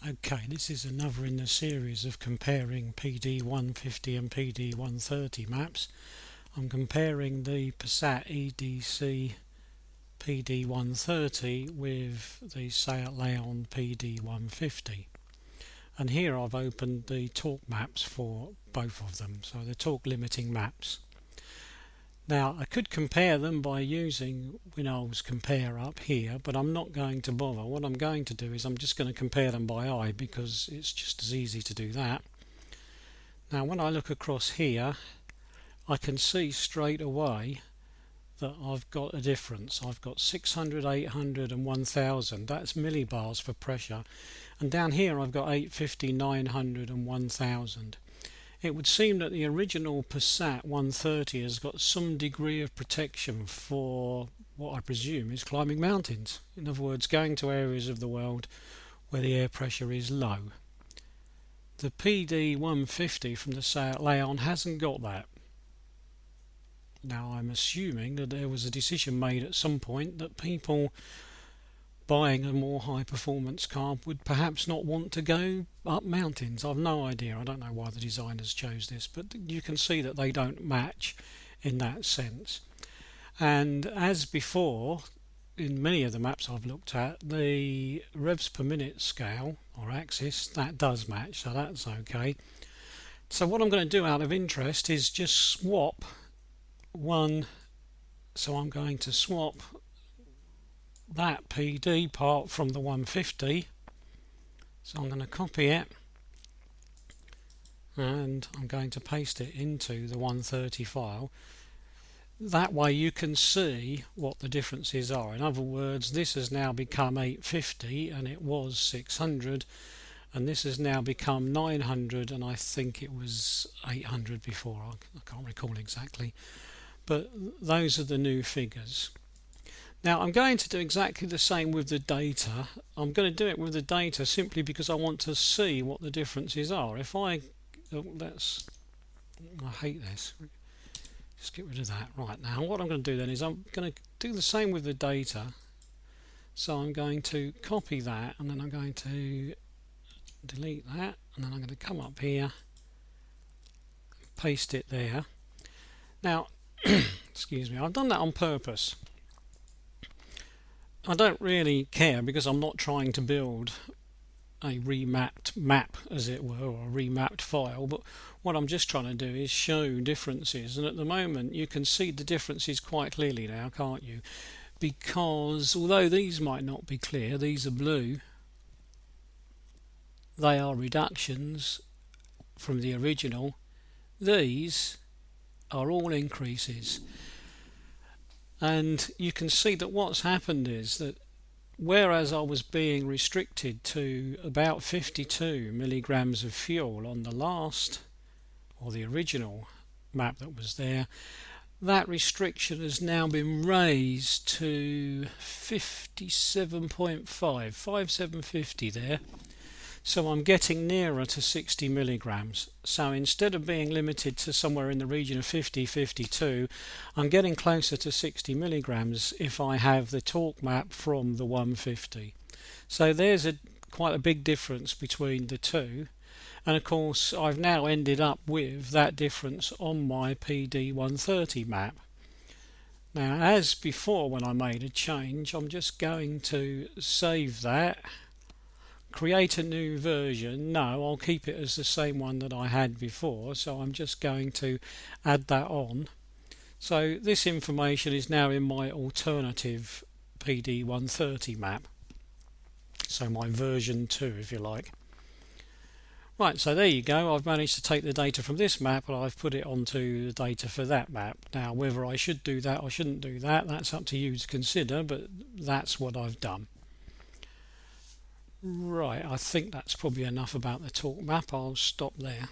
Okay, this is another in the series of comparing PD150 and PD130 maps. I'm comparing the Passat EDC PD130 with the Seat Leon PD150. And here I've opened the torque maps for both of them, so the torque limiting maps. Now I could compare them by using Winol's compare up here, but I'm not going to bother. What I'm going to do is I'm just going to compare them by eye because it's just as easy to do that. Now when I look across here, I can see straight away that I've got a difference. I've got 600, 800 and 1000. That's millibars for pressure. And down here I've got 850, 900 and 1000. It would seem that the original Passat 130 has got some degree of protection for what I presume is climbing mountains. In other words, going to areas of the world where the air pressure is low. The PD150 from the Seat Leon hasn't got that. Now I'm assuming that there was a decision made at some point that people buying a more high performance car would perhaps not want to go up mountains. I've no idea. I don't know why the designers chose this, but you can see that they don't match in that sense. And as before, in many of the maps I've looked at, the revs per minute scale or axis, that does match, so that's okay. So what I'm going to do out of interest is just swap one. So I'm going to swap that PD part from the 150, so I'm going to copy it and I'm going to paste it into the 130 file. That way you can see what the differences are. In other words, this has now become 850 and it was 600, and this has now become 900 and I think it was 800 before. I can't recall exactly, but those are the new figures. Now I'm going to do exactly the same with the data. I'm going to do it with the data simply because I want to see what the differences are. If I I hate this. Just get rid of that. Right, now what I'm going to do then is I'm going to do the same with the data. So I'm going to copy that and then I'm going to delete that and then I'm going to come up here, paste it there. Now excuse me, I've done that on purpose. I don't really care because I'm not trying to build a remapped map, as it were, or a remapped file, but what I'm just trying to do is show differences, and at the moment you can see the differences quite clearly now, can't you? Because although these might not be clear, these are blue, they are reductions from the original. These are all increases. And you can see that what's happened is that whereas I was being restricted to about 52 milligrams of fuel on the last or the original map that was there, that restriction has now been raised to 57.5, 5750 there. So I'm getting nearer to 60 milligrams. So instead of being limited to somewhere in the region of 50, 52, I'm getting closer to 60 milligrams if I have the torque map from the 150. So there's quite a big difference between the two. And of course I've now ended up with that difference on my PD130 map. Now as before when I made a change, I'm just going to save that. Create a new version. No, I'll keep it as the same one that I had before, so I'm just going to add that on. So this information is now in my alternative PD130 map, so my version 2 if you like. Right, so there you go. I've managed to take the data from this map and I've put it onto the data for that map. Now whether I should do that or shouldn't do that, that's up to you to consider, but that's what I've done. Right, I think that's probably enough about the torque map. I'll stop there.